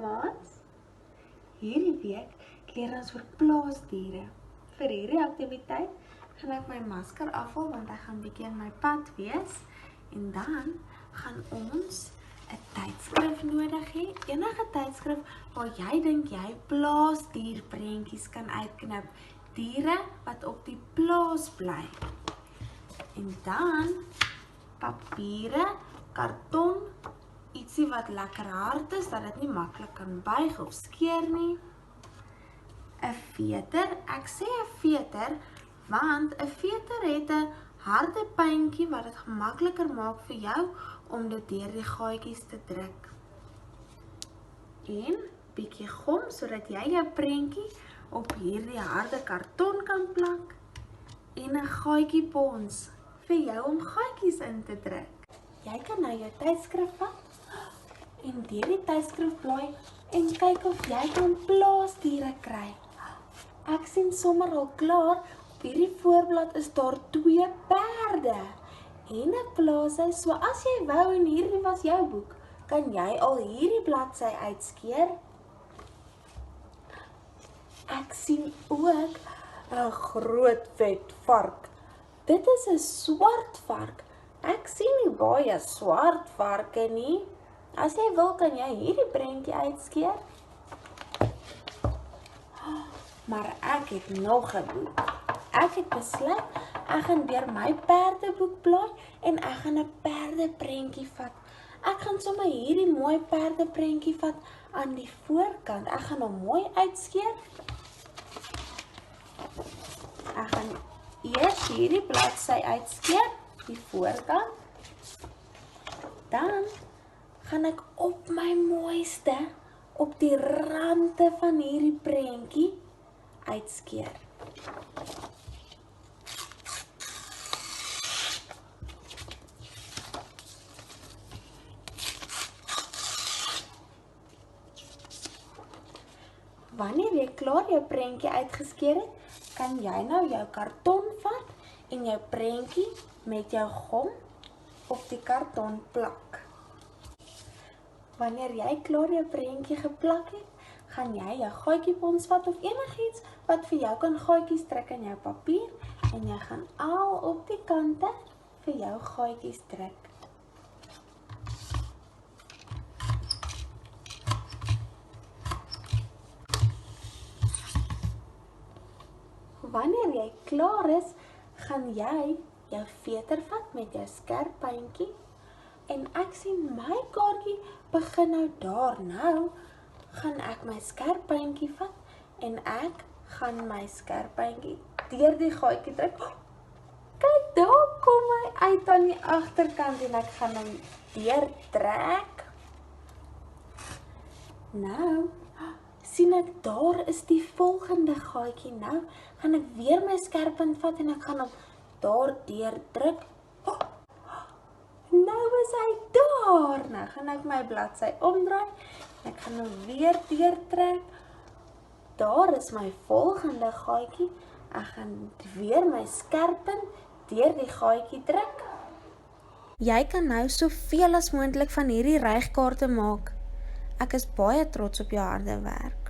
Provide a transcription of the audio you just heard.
maats. Hierdie week leer ons oor plaasdiere. Vir hierdie aktiwiteit gaan ek my masker afhaal want ek gaan bietjie in my pad wees. En dan gaan ons 'n tydskrif nodig hê. Enige tydskrif waar jy dink jy plaasdierprentjies kan uitknip. Diere wat op die plaas bly. En dan papiere, karton, ietsie wat lekker hard is, dat dit nie maklik kan buig of skeer nie. 'n veter, ek sê 'n veter, want 'n veter het 'n harde puntjie wat dit gemakliker maak vir jou om dit deur die gaatjies te druk. En bietjie gom sodat jy jou prentjie op hierdie harde karton kan plak en 'n gaatjie pons vir jou om gaatjies in te druk. Jy kan nou jou tydskrif vat en deur die tydskrif blaai en kyk of jy kan plaasdiere kry. Ek sien sommer al klaar, op hierdie voorblad is daar 2 perde en 'n plaashuis. So as jy wou en hierdie was jou boek, kan jy al hierdie bladsy uitskeer. Ek sien ook 'n groot vet vark. Dit is 'n swart vark. Ek sien nie baie swart varke nie. As jy wil, kan jy hierdie prentjie uitskeer. Maar ek het nog 'n boek. Ek het besluit, ek gaan deur my perdeboek blaai en ek gaan 'n perdeprentjie vat. Ek gaan sommer hierdie mooi perdeprentjie vat aan die voorkant. Ek gaan hom mooi uitskeer. Ek gaan eers hierdie bladsy uitskeer, die voorkant. Dan gaan ek op my mooiste, op die rande van hierdie prentjie uitskeer. Wanneer jy klaar jou prentjie uitgeskeer het, kan jy nou jou karton vat en jou prentjie met jou gom op die karton plak. Wanneer jy klaar jou prentjie geplak het, gaan jy jou gaatjiepons vat of enigiets wat vir jou kan gaatjies trek in jou papier en jy gaan al op die kante vir jou gaatjies trek. Wanneer jy klaar is, gaan jy jou veter vat met jou skerp puntjie en ek sien my kaartjie begin nou daar. Nou gaan ek my skerp puntjie vat en ek gaan my skerp puntjie deur die gaatjie druk. Kyk, daar kom hy uit aan die agterkant en ek gaan hom deur trek. Nou sien ek, daar is die volgende gaatjie. Nou gaan ek weer my skerp punt vat en ek gaan hom daar deur druk. Nou is hy daar. Nou gaan ek my bladsy omdraai. Ek gaan hom weer deur trek. Daar is my volgende gaatjie. Ek gaan weer my skerp punt deur die gaatjie druk. Jy kan nou soveel as moontlik van hierdie rygkaarte maak. Ek is baie trots op jou harde werk.